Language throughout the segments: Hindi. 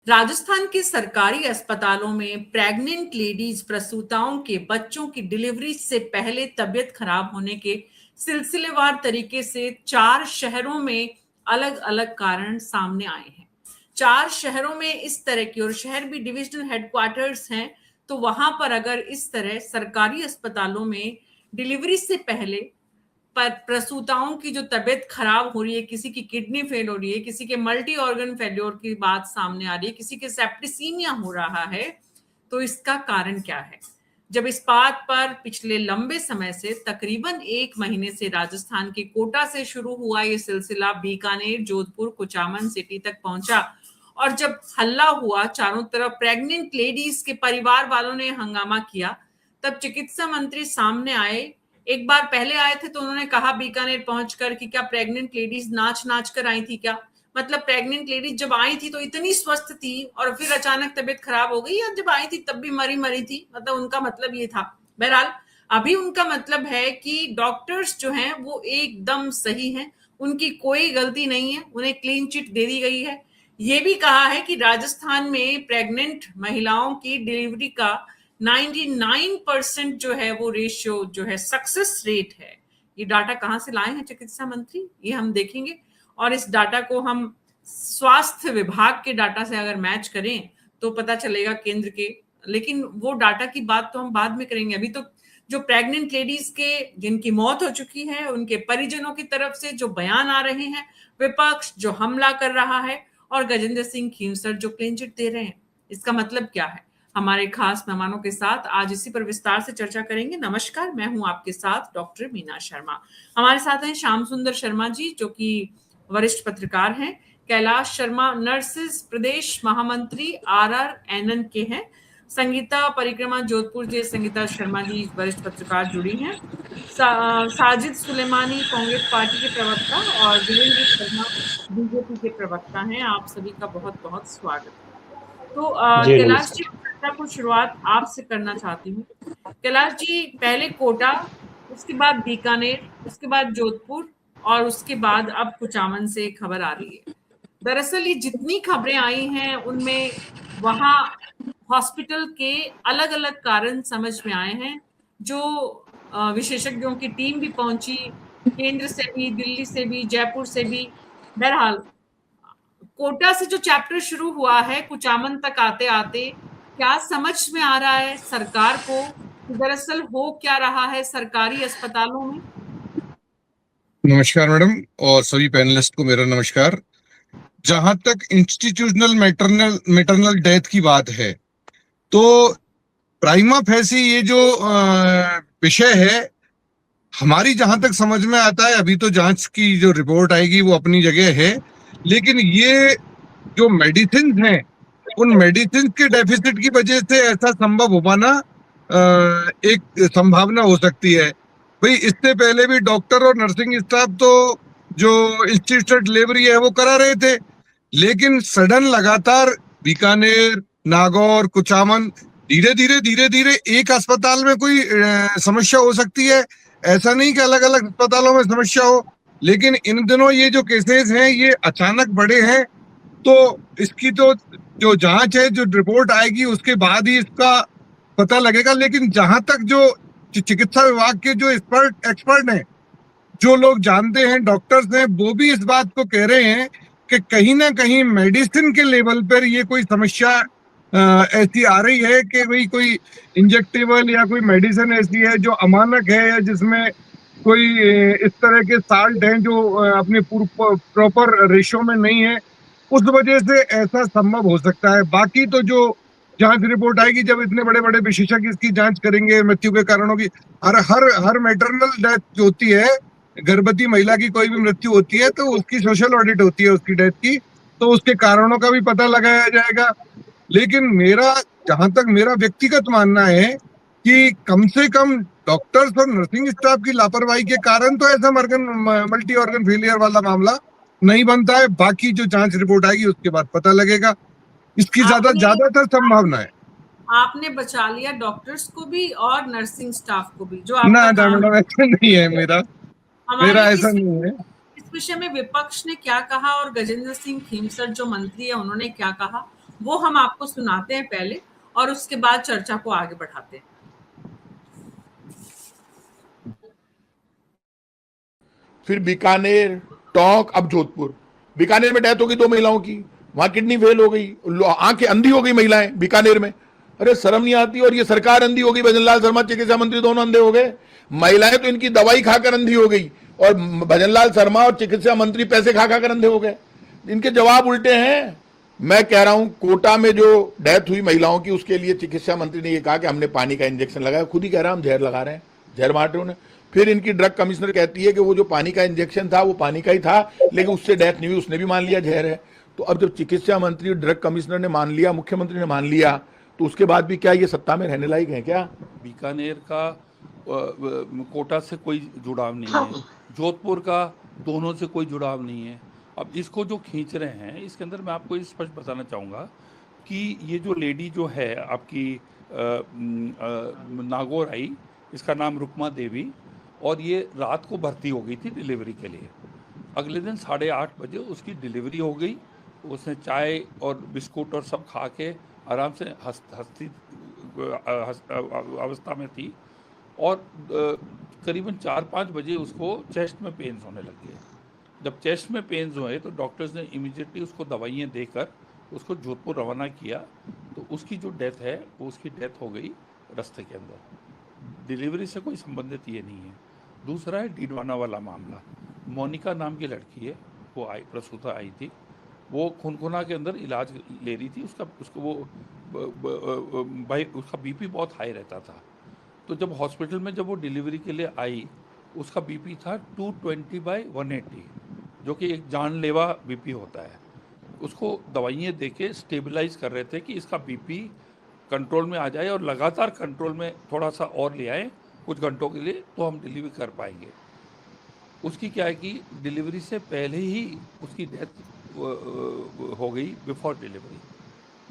राजस्थान के सरकारी अस्पतालों में प्रेग्नेंट लेडीज प्रसूताओं के बच्चों की डिलीवरी से पहले तबीयत खराब होने के सिलसिलेवार तरीके से 4 शहरों में अलग अलग कारण सामने आए हैं। 4 शहरों में इस तरह की, और शहर भी डिविजनल हेडक्वार्टर्स हैं, तो वहां पर अगर इस तरह सरकारी अस्पतालों में डिलीवरी से पहले पर प्रसूताओं की जो तबीयत खराब हो रही है, किसी की किडनी फेल हो रही है, किसी के मल्टी ऑर्गन फेल्योर की बात सामने आ रही है, किसी के सेप्टिसीमिया हो रहा है, तो इसका कारण क्या है? जब इस बात पर पिछले लंबे समय से तकरीबन 1 महीने से राजस्थान के कोटा से शुरू हुआ ये सिलसिला बीकानेर, जोधपुर, कुचामन सिटी तक पहुंचा, और जब हल्ला हुआ, चारों तरफ प्रेग्नेंट लेडीज के परिवार वालों ने हंगामा किया, तब चिकित्सा मंत्री सामने आए। एक बार पहले आए थे तो उन्होंने कहा बीकानेर पहुंचकर कि क्या प्रेग्नेंट लेडीज नाच नाच कर आई थी क्या? मतलब प्रेग्नेंट लेडीज जब आई थी तो इतनी स्वस्थ थी और फिर अचानक तबीयत खराब हो गई, या जब आई थी तब भी मरी मरी थी? मतलब उनका मतलब ये था। बहरहाल अभी उनका मतलब है कि डॉक्टर्स जो हैं वो एकदम सही हैं, उनकी कोई गलती नहीं है, उन्हें क्लीन चिट दे दी गई है। ये भी कहा है कि राजस्थान में प्रेग्नेंट महिलाओं की डिलीवरी का 99% जो है वो रेशियो जो है सक्सेस रेट है। ये डाटा कहां से लाए हैं चिकित्सा मंत्री, ये हम देखेंगे, और इस डाटा को हम स्वास्थ्य विभाग के डाटा से अगर मैच करें तो पता चलेगा केंद्र के। लेकिन वो डाटा की बात तो हम बाद में करेंगे। अभी तो जो प्रेग्नेंट लेडीज के जिनकी मौत हो चुकी है, उनके परिजनों की तरफ से जो बयान आ रहे हैं, विपक्ष जो हमला कर रहा है, और गजेंद्र सिंह खींवसर जो क्लीन चिट दे रहे हैं, इसका मतलब क्या है? हमारे खास मेहमानों के साथ आज इसी पर विस्तार से चर्चा करेंगे। नमस्कार, मैं हूं आपके साथ डॉक्टर मीना शर्मा। हमारे साथ हैं श्याम सुंदर शर्मा जी, जो कि वरिष्ठ पत्रकार हैं। कैलाश शर्मा नर्सेस प्रदेश महामंत्री RRNN के हैं। संगीता परिक्रमा जोधपुर जी, संगीता शर्मा जी वरिष्ठ पत्रकार जुड़ी हैं। साजिद सुलेमानी कांग्रेस पार्टी के प्रवक्ता, और वीरेंद्र शर्मा बीजेपी के प्रवक्ता हैं। आप सभी का बहुत बहुत स्वागत है। तो कैलाश जी, को शुरुआत आपसे करना चाहती हूँ। कैलाश जी, पहले कोटा, उसके बाद बीकानेर, उसके बाद जोधपुर, और उसके बाद अब कुचामन से खबर आ रही है। दरअसल ये जितनी खबरें आई हैं उनमें वहां हॉस्पिटल के अलग अलग कारण समझ में आए हैं, जो विशेषज्ञों की टीम भी पहुंची, केंद्र से भी, दिल्ली से भी, जयपुर से भी। बहरहाल कोटा से जो चैप्टर शुरू हुआ है, कुचामन तक आते आते क्या समझ में आ रहा है सरकार को कि दरअसल हो क्या रहा है सरकारी अस्पतालों में? नमस्कार मैडम, और सभी पैनलिस्ट को मेरा नमस्कार। जहां तक इंस्टीट्यूशनल मैटरनल डेथ की बात है, तो प्राइमा फेसी ये जो विषय है, हमारी जहां तक समझ में आता है, अभी तो जांच की जो रिपोर्ट आएगी वो अपनी जगह है, लेकिन ये जो मेडिसिन हैं, उन मेडिसिन के डेफिसिट की वजह से ऐसा संभव हो पाना एक संभावना हो सकती है। भाई, इससे पहले भी डॉक्टर और नर्सिंग स्टाफ तो जो इंस्टीट्यूशनल डिलीवरी है वो करा रहे थे, लेकिन सडन लगातार बीकानेर, नागौर, कुचामन, धीरे धीरे एक अस्पताल में कोई समस्या हो सकती है, ऐसा नहीं कि अलग अलग अस्पतालों में समस्या हो, लेकिन इन दिनों ये जो केसेस हैं ये अचानक बढ़े हैं। तो इसकी तो जो जांच है, जो रिपोर्ट आएगी, उसके बाद ही इसका पता लगेगा। लेकिन जहां तक जो चिकित्सा विभाग के जो एक्सपर्ट हैं, जो लोग जानते हैं, डॉक्टर्स हैं, वो भी इस बात को कह रहे हैं कि कहीं ना कहीं मेडिसिन के लेवल पर ये कोई समस्या ऐसी आ रही है कि भाई कोई इंजेक्टेबल या कोई मेडिसिन ऐसी है जो अमानक है, या जिसमें कोई इस तरह के साल्ट हैं जो अपने प्रॉपर रेशो में नहीं है, उस वजह से ऐसा संभव हो सकता है। बाकी तो जो जांच रिपोर्ट आएगी, जब इतने बड़े बड़े विशेषज्ञ इसकी जांच करेंगे मृत्यु के कारणों की, हर मैटरनल डेथ जो होती है, गर्भवती महिला की कोई भी मृत्यु होती है, तो उसकी सोशल ऑडिट होती है उसकी डेथ की, तो उसके कारणों का भी पता लगाया जाएगा। लेकिन जहां तक मेरा व्यक्तिगत मानना है कि कम से कम डॉक्टर्स और नर्सिंग स्टाफ की लापरवाही के कारण तो ऐसा मल्टी ऑर्गन फेलियर वाला मामला नहीं बनता है। बाकी जो जांच रिपोर्ट आएगी उसके बाद पता लगेगा, इसकी ज्यादातर संभावना है। आपने बचा लिया डॉक्टर्स को भी और नर्सिंग स्टाफ को भी, जो ना मैडम, ऐसा नहीं है, मेरा ऐसा नहीं है। इस विषय में विपक्ष ने क्या कहा और गजेंद्र सिंह खींवसर जो मंत्री है उन्होंने क्या कहा, वो हम आपको सुनाते हैं पहले और उसके बाद चर्चा को आगे बढ़ाते हैं। फिर बीकानेर, टोंक, अब जोधपुर। बीकानेर में डेथ हो गई 2 महिलाओं की, वहां किडनी फेल हो गई, आंखें अंधी हो गई महिलाएं बीकानेर में। अरे शर्म नहीं आती। और ये सरकार अंधी हो गई, भजनलाल शर्मा चिकित्सा मंत्री दोनों अंधे हो गए। महिलाएं तो इनकी दवाई खाकर अंधी हो गई और भजनलाल शर्मा और चिकित्सा मंत्री पैसे खा खाकर अंधे हो गए। इनके जवाब उल्टे हैं। मैं कह रहा हूं कोटा में जो डेथ हुई महिलाओं की, उसके लिए चिकित्सा मंत्री ने ये कहा कि हमने पानी का इंजेक्शन लगाया। खुद ही कह रहा हम जहर लगा रहे हैं, जहर बांट रहे हैं। फिर इनकी ड्रग कमिश्नर कहती है कि वो जो पानी का इंजेक्शन था वो पानी का ही था, लेकिन उससे डेथ नहीं हुई, उसने भी मान लिया जहर है। तो अब जब चिकित्सा मंत्री, ड्रग कमिश्नर ने मान लिया, मुख्यमंत्री ने मान लिया, तो उसके बाद भी क्या ये सत्ता में रहने लायक है क्या? बीकानेर का कोटा से कोई जुड़ाव नहीं है, जोधपुर का दोनों से कोई जुड़ाव नहीं है। अब इसको जो खींच रहे हैं, इसके अंदर मैं आपको स्पष्ट बताना चाहूँगा कि ये जो लेडी जो है आपकी नागौर आई, इसका नाम रुक्मा देवी, और ये रात को भर्ती हो गई थी डिलीवरी के लिए। अगले दिन 8:30 बजे उसकी डिलीवरी हो गई। उसने चाय और बिस्कुट और सब खा के आराम से हंसती अवस्था में थी, और करीबन 4-5 बजे उसको चेस्ट में पेन्स होने लग गए। जब चेस्ट में पेन्स हुए तो डॉक्टर्स ने इमीडिएटली उसको दवाइयाँ देकर उसको जोधपुर रवाना किया। तो उसकी जो डेथ है वो उसकी डेथ हो गई रास्ते के अंदर। डिलीवरी से कोई संबंधित ये नहीं है। दूसरा है डीडवाना वाला मामला। मोनिका नाम की लड़की है, वो आई, प्रसूता आई थी। वो खुनखुना के अंदर इलाज ले रही थी। उसको भाई उसका बीपी बहुत हाई रहता था। तो जब हॉस्पिटल में जब वो डिलीवरी के लिए आई, उसका बीपी था 220/180, जो कि एक जानलेवा बीपी होता है। उसको दवाइयाँ देके स्टेबलाइज कर रहे थे कि इसका बीपी कंट्रोल में आ जाए और लगातार कंट्रोल में थोड़ा सा और ले आए कुछ घंटों के लिए, तो हम डिलीवरी कर पाएंगे। उसकी क्या है कि डिलीवरी से पहले ही उसकी डेथ हो गई, बिफोर डिलीवरी।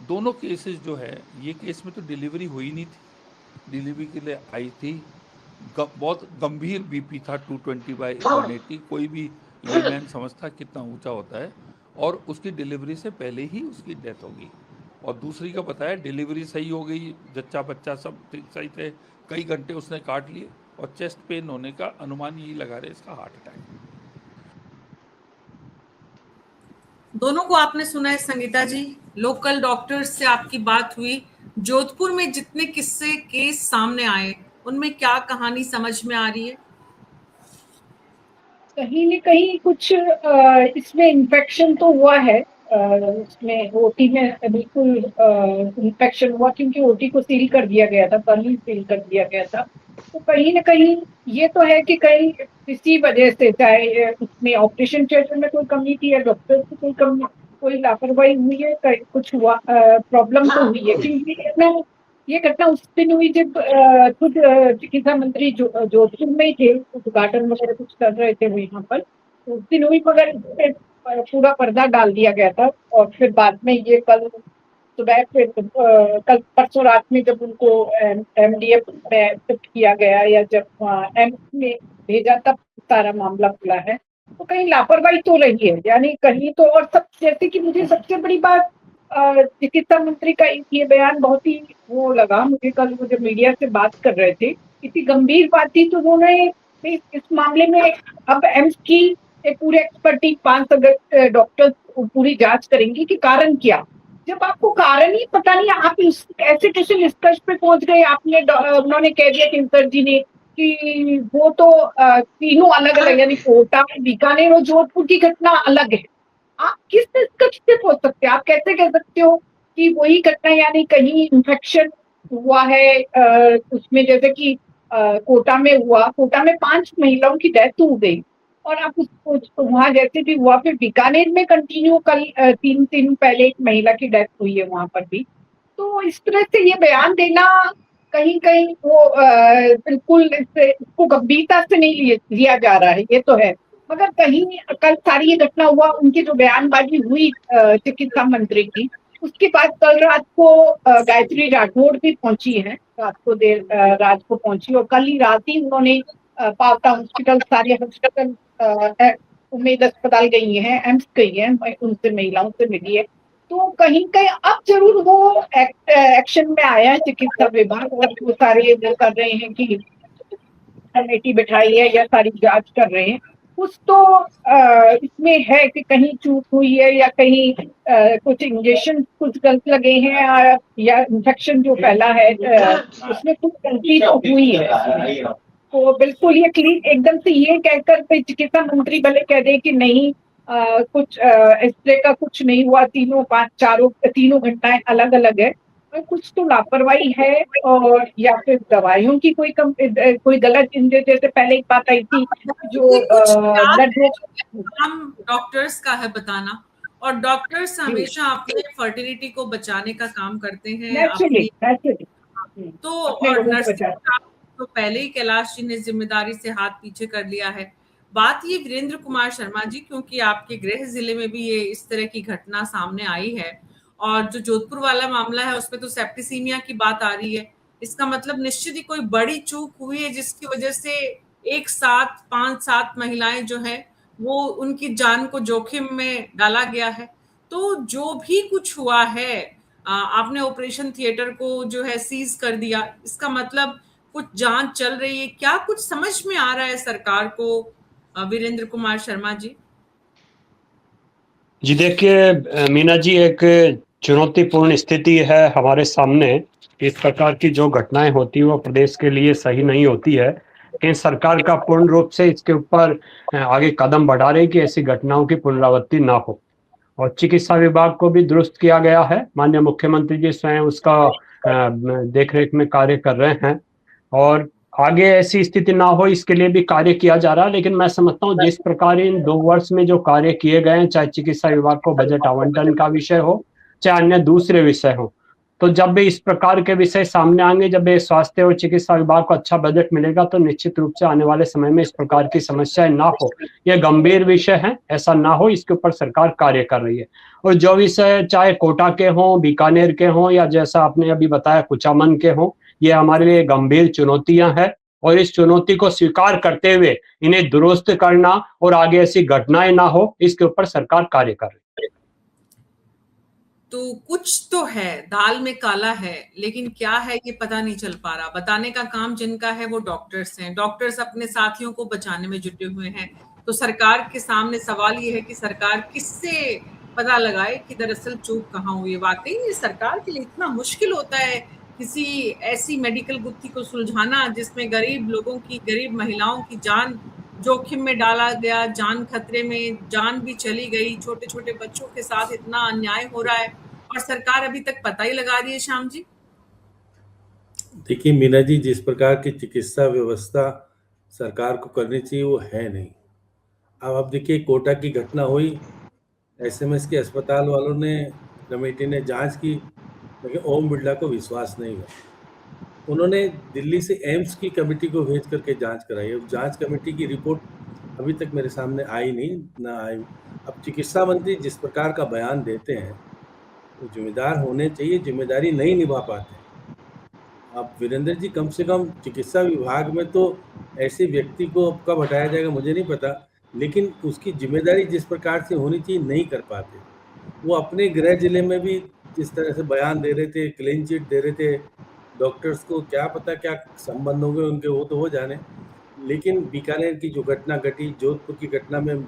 दोनों केसेस जो है, ये केस में तो डिलीवरी हुई नहीं थी, डिलीवरी के लिए आई थी। बहुत गंभीर बीपी था 220/180, कोई भी लेमैन समझता कितना ऊंचा होता है, और उसकी डिलीवरी से पहले ही उसकी डेथ हो गई। और दूसरी का बताया डिलीवरी सही हो गई, जच्चा बच्चा सब ठीक सही थे, कई घंटे उसने काट लिए, और चेस्ट पेन होने का अनुमान यही लगा रहे इसका हार्ट अटैक। दोनों को आपने सुना है संगीता जी, लोकल डॉक्टर्स से आपकी बात हुई। जोधपुर में जितने किस्से केस सामने आए, उनमें क्या कहानी समझ में आ रही है? कहीं न कहीं कुछ इसमें इन्फेक्शन तो हुआ है। उसमें ओटी में बिल्कुल इन्फेक्शन हुआ, क्योंकि ओटी को सील कर दिया गया था, कल ही सील कर दिया गया था। तो कहीं न कहीं ये तो है कि कहीं किसी वजह से, चाहे उसमें ऑपरेशन थिएटर में कोई कमी थी या डॉक्टर की कोई कमी, कोई लापरवाही हुई है, कुछ हुआ, प्रॉब्लम तो हुई है। क्योंकि ये घटना उस दिन हुई जब खुद चिकित्सा मंत्री जोधपुर में ही थे, उद्घाटन वगैरह कुछ कर रहे थे वहाँ पर, तो उस दिन हुई, मगर इस पे पूरा पर्दा डाल दिया गया था। और फिर बाद में ये कल सुबह, फिर कल परसों रात में जब उनको एमडीएफ में शिफ्ट किया गया, या जब एम्स में भेजा, तब सारा मामला खुला है। तो कहीं लापरवाही तो रही है, यानी कहीं तो। और सब, जैसे कि मुझे सबसे बड़ी बात, चिकित्सा मंत्री का ये बयान बहुत ही वो लगा मुझे, कल वो जब मीडिया से बात कर रहे थे, इतनी गंभीर बात थी, तो उन्होंने इस मामले में अब एम्स की एक पूरे एक्सपर्ट टीम 5 सदस्य डॉक्टर्स पूरी जांच करेंगे कि कारण क्या। जब आपको कारण ही पता नहीं, आप ऐसे कैसे निष्कर्ष पे पहुंच गए? उन्होंने कह दिया कैंसर जी ने कि वो तो तीनों अलग अलग, यानी कोटा, बीकानेर और जोधपुर की घटना अलग है। आप किस निष्कर्ष पे पहुंच सकते हैं? आप कैसे कह सकते हो कि वही घटना, यानी कहीं इन्फेक्शन हुआ है उसमें, जैसे कि कोटा में हुआ, कोटा में 5 महिलाओं की डेथ हो गई, और आप उसको वहां जैसे भी हुआ, फिर बीकानेर में कंटिन्यू कल 3 दिन पहले एक महिला की डेथ हुई है वहां पर भी। तो इस तरह से ये बयान देना कहीं कहीं वो बिल्कुल इसको गंभीरता से नहीं लिया जा रहा है, ये तो है। मगर कहीं कल सारी ये घटना हुआ, उनकी जो बयानबाजी हुई चिकित्सा मंत्री की, उसके बाद कल रात को गायत्री राठौड़ भी पहुंची है, रात को देर रात को पहुंची, और कल ही रात ही उन्होंने पावटा हॉस्पिटल, सारे हॉस्पिटल, उम्मीद अस्पताल गई हैं, एम्स गई हैं, उनसे महिलाओं से मिली है। तो कहीं कहीं अब जरूर वो एक्शन में आया है चिकित्सा विभाग, और वो सारे वो कर रहे हैं कि कमेटी बिठाई है या सारी जांच कर रहे हैं। कुछ तो इसमें है कि कहीं चूक हुई है, या कहीं कुछ इंजेक्शन कुछ गलत लगे हैं, या इन्फेक्शन जो फैला है उसमें कुछ गलती तो हुई है। तो बिल्कुल ये क्लीन एकदम से ये कहकर कोई चिकित्सा मंत्री भले कह दे कि नहीं कुछ इस तरह का कुछ नहीं हुआ, तीनों घटनाएं अलग अलग है, और कुछ तो लापरवाही है, और या फिर दवाइयों की कोई गलत जैसे पहले एक बात आई थी जो ये कुछ याद ब्लड है, काम डॉक्टर्स का है बताना, और डॉक्टर्स हमेशा अपने फर्टिलिटी को बचाने का काम करते हैं नेचुरली तो अपने और लोगों को नर्सिंग बचाते स्टाफ तो पहले ही कैलाश जी ने जिम्मेदारी से हाथ पीछे कर लिया है। बात ये वीरेंद्र कुमार शर्मा जी, क्योंकि आपके गृह जिले में भी ये इस तरह की घटना सामने आई है, और जो जोधपुर वाला मामला है उसमें तो सेप्टिसीमिया की बात आ रही है, इसका मतलब निश्चित ही कोई बड़ी चूक हुई है जिसकी वजह से एक साथ 5-7 महिलाएं जो है वो उनकी जान को जोखिम में डाला गया है। तो जो भी कुछ हुआ है, आपने ऑपरेशन थिएटर को जो है सीज कर दिया, इसका मतलब कुछ जांच चल रही है, क्या कुछ समझ में आ रहा है सरकार को वीरेंद्र कुमार शर्मा जी? जी देखिए मीना जी, एक चुनौतीपूर्ण स्थिति है हमारे सामने। इस प्रकार की जो घटनाएं होती है वो प्रदेश के लिए सही नहीं होती है, लेकिन सरकार का पूर्ण रूप से इसके ऊपर आगे कदम बढ़ा रही कि ऐसी घटनाओं की पुनरावृत्ति ना हो। और चिकित्सा विभाग को भी दुरुस्त किया गया है, माननीय मुख्यमंत्री जी स्वयं उसका देखरेख में कार्य कर रहे हैं, और आगे ऐसी स्थिति ना हो इसके लिए भी कार्य किया जा रहा है। लेकिन मैं समझता हूँ जिस प्रकार इन 2 वर्ष में जो कार्य किए गए हैं, चाहे चिकित्सा विभाग को बजट आवंटन का विषय हो, चाहे अन्य दूसरे विषय हो, तो जब भी इस प्रकार के विषय सामने आएंगे, जब ये स्वास्थ्य और चिकित्सा विभाग को अच्छा बजट मिलेगा, तो निश्चित रूप से आने वाले समय में इस प्रकार की समस्याएं ना हो। यह गंभीर विषय है, ऐसा ना हो, इसके ऊपर सरकार कार्य कर रही है। और जो विषय चाहे कोटा के हों, बीकानेर के हों, या जैसा आपने अभी बताया कुचामन के हों, ये हमारे लिए गंभीर चुनौतियां हैं, और इस चुनौती को स्वीकार करते हुए इन्हें दुरुस्त करना और आगे ऐसी घटनाएं ना हो, इसके ऊपर सरकार कार्य कर रही है। तो कुछ तो है, दाल में काला है, लेकिन क्या है ये पता नहीं चल पा रहा। बताने का काम जिनका है वो डॉक्टर्स हैं, डॉक्टर्स अपने साथियों को बचाने में जुटे हुए हैं। तो सरकार के सामने सवाल ये है कि सरकार किससे पता लगाए कि दरअसल चूक कहाँ हुई है। वाकई ये सरकार के लिए इतना मुश्किल होता है किसी ऐसी मेडिकल गुत्थी को सुलझाना जिसमें गरीब लोगों की, गरीब महिलाओं की जान जोखिम में डाला गया, जान खतरे में, जान भी चली गई, छोटे छोटे बच्चों के साथ इतना अन्याय हो रहा है, और सरकार अभी तक पता ही लगा रही है। श्याम जी देखिए मीना जी, जिस प्रकार की चिकित्सा व्यवस्था सरकार को करनी चाहिए वो है नहीं। अब आप देखिए कोटा की घटना हुई, एसएमएस के अस्पताल वालों ने, कमेटी ने जांच की, लेकिन ओम बिरला को विश्वास नहीं हुआ। उन्होंने दिल्ली से एम्स की कमेटी को भेज करके जांच कराई। अब जांच कमेटी की रिपोर्ट अभी तक मेरे सामने आई नहीं, ना आई। अब चिकित्सा मंत्री जिस प्रकार का बयान देते हैं वो जिम्मेदार होने चाहिए, जिम्मेदारी नहीं निभा पाते। अब वीरेंद्र जी, कम से कम चिकित्सा विभाग में तो ऐसे व्यक्ति को कब हटाया जाएगा मुझे नहीं पता, लेकिन उसकी जिम्मेदारी जिस प्रकार से होनी चाहिए नहीं कर पाते। वो अपने गृह जिले में भी जिस तरह से बयान दे रहे थे, क्लीन चिट दे रहे थे डॉक्टर्स को, क्या पता क्या संबंध होंगे उनके, वो तो हो जाने। लेकिन बीकानेर की जो घटना घटी, जोधपुर की घटना में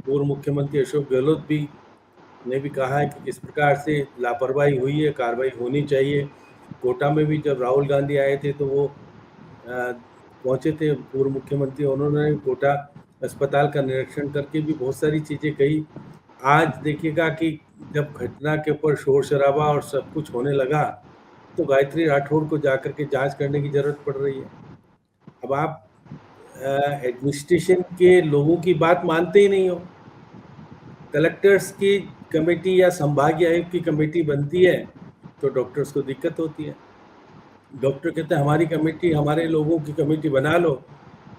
पूर्व मुख्यमंत्री अशोक गहलोत भी ने भी कहा है कि इस प्रकार से लापरवाही हुई है, कार्रवाई होनी चाहिए। कोटा में भी जब राहुल गांधी आए थे तो वो पहुंचे थे पूर्व मुख्यमंत्री, उन्होंने कोटा अस्पताल का निरीक्षण करके भी बहुत सारी चीज़ें कही। आज देखिएगा कि जब घटना के ऊपर शोर शराबा और सब कुछ होने लगा तो गायत्री राठौड़ को जाकर के जांच करने की ज़रूरत पड़ रही है। अब आप एडमिनिस्ट्रेशन के लोगों की बात मानते ही नहीं हो। कलेक्टर्स की कमेटी या संभागीय आयुक्त की कमेटी बनती है तो डॉक्टर्स को दिक्कत होती है। डॉक्टर कहते हैं हमारी कमेटी, हमारे लोगों की कमेटी बना लो,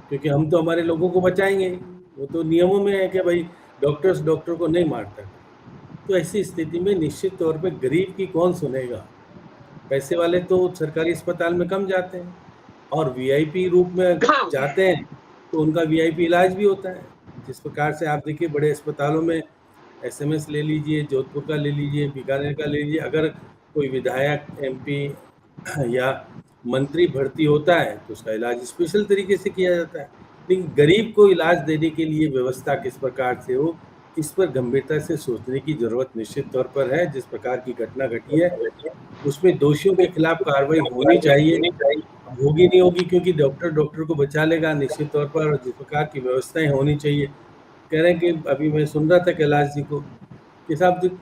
क्योंकि हम तो हमारे लोगों को बचाएंगे। वो तो नियमों में है कि भाई डॉक्टर को नहीं मारता। तो ऐसी स्थिति में निश्चित तौर पे गरीब की कौन सुनेगा। पैसे वाले तो सरकारी अस्पताल में कम जाते हैं, और वीआईपी रूप में जाते हैं तो उनका वीआईपी इलाज भी होता है। जिस प्रकार से आप देखिए बड़े अस्पतालों में एसएमएस ले लीजिए, जोधपुर का ले लीजिए, बीकानेर का ले लीजिए। अगर कोई विधायक, एमपी या मंत्री भर्ती होता है तो उसका इलाज स्पेशल तरीके से किया जाता है, लेकिन गरीब को इलाज देने के लिए व्यवस्था किस प्रकार से हो, इस पर गंभीरता से सोचने की जरूरत निश्चित तौर पर है। जिस प्रकार की घटना घटी है उसमें दोषियों के खिलाफ कार्रवाई होनी चाहिए। होगी नहीं होगी क्योंकि डॉक्टर को बचा लेगा निश्चित तौर पर, और जिस प्रकार की व्यवस्थाएं होनी चाहिए। कह रहे हैं कि अभी मैं सुन रहा था कैलाश जी को कि साहब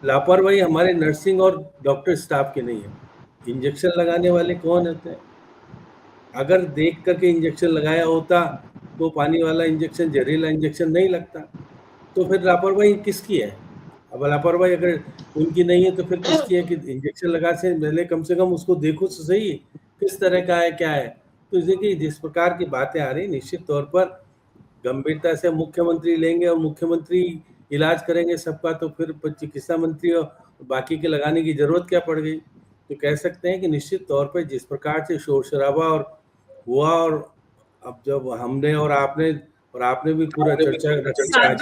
लापरवाही हमारे नर्सिंग और डॉक्टर स्टाफ के नहीं है। इंजेक्शन लगाने वाले कौन होते हैं? अगर देख करके इंजेक्शन लगाया होता तो पानी वाला इंजेक्शन, जहरीला इंजेक्शन नहीं लगता, तो फिर लापरवाही किसकी है? अब लापरवाही अगर उनकी नहीं है तो फिर किसकी है कि इंजेक्शन लगा से पहले कम से कम उसको देखो तो सही किस तरह का है, क्या है। तो देखिए जिस प्रकार की बातें आ रही, निश्चित तौर पर गंभीरता से मुख्यमंत्री लेंगे और मुख्यमंत्री इलाज करेंगे सबका, तो फिर चिकित्सा मंत्री और बाकी के लगाने की जरूरत क्या पड़ गई। तो कह सकते हैं कि निश्चित तौर पर जिस प्रकार से शोर शराबा और हुआ, और अब जब हमने और आपने भी पूरा चर्चा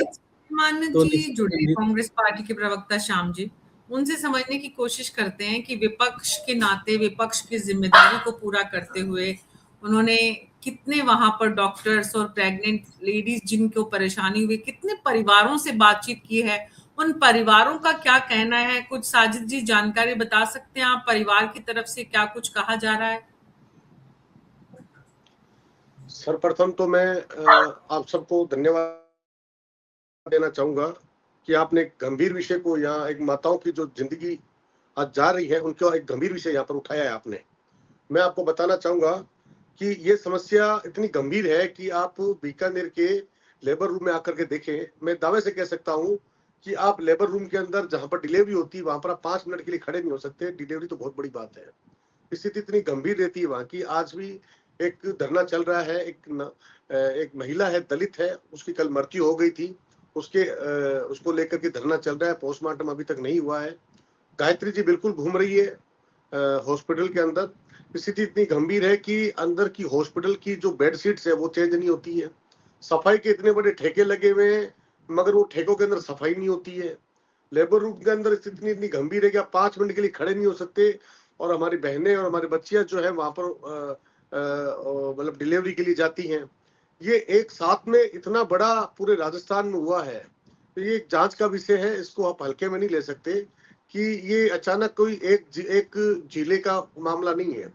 मानव तो जी जुड़े कांग्रेस पार्टी के प्रवक्ता श्याम जी, उनसे समझने की कोशिश करते हैं कि विपक्ष के नाते, विपक्ष की जिम्मेदारी को पूरा करते हुए उन्होंने कितने वहां पर डॉक्टर्स और प्रेग्नेंट लेडीज जिनको परेशानी हुई, कितने परिवारों से बातचीत की है, उन परिवारों का क्या कहना है? कुछ साजिद जी जानकारी बता सकते हैं आप, परिवार की तरफ से क्या कुछ कहा जा रहा है? सर्वप्रथम तो मैं आप सबको धन्यवाद देना चाहूंगा कि आपने एक गंभीर विषय को, यहाँ एक माताओं की जो जिंदगी आज जा रही है उनका एक गंभीर विषय यहाँ पर उठाया है आपने। मैं आपको बताना चाहूंगा कि ये समस्या इतनी गंभीर है कि आप बीकानेर के लेबर रूम में आकर के देखें। मैं दावे से कह सकता हूँ कि आप लेबर रूम के अंदर जहां पर डिलीवरी होती है वहां पर आप 5 मिनट के लिए खड़े नहीं हो सकते। डिलीवरी तो बहुत बड़ी बात है, स्थिति इतनी गंभीर रहती है वहां की। आज भी एक धरना चल रहा है, एक महिला है, दलित है, उसकी कल मृत्यु हो गई थी, उसको लेकर के धरना चल रहा है, पोस्टमार्टम अभी तक नहीं हुआ है। गायत्री जी बिल्कुल घूम रही है हॉस्पिटल के अंदर। स्थिति इतनी गंभीर है कि अंदर की हॉस्पिटल की जो बेड शीट्स है वो चेंज नहीं होती है। सफाई के इतने बड़े ठेके लगे हुए हैं मगर वो ठेकों के अंदर सफाई नहीं होती है। लेबर रूम के अंदर स्थिति इतनी गंभीर है कि आप 5 मिनट के लिए खड़े नहीं हो सकते। और हमारी बहनें और हमारी बच्चियां जो है वहां पर मतलब डिलीवरी के लिए जाती हैं। ये एक साथ में इतना बड़ा पूरे राजस्थान में हुआ है, तो ये एक जांच का विषय है, इसको आप हल्के में नहीं ले सकते कि ये अचानक कोई एक जिले का मामला नहीं है।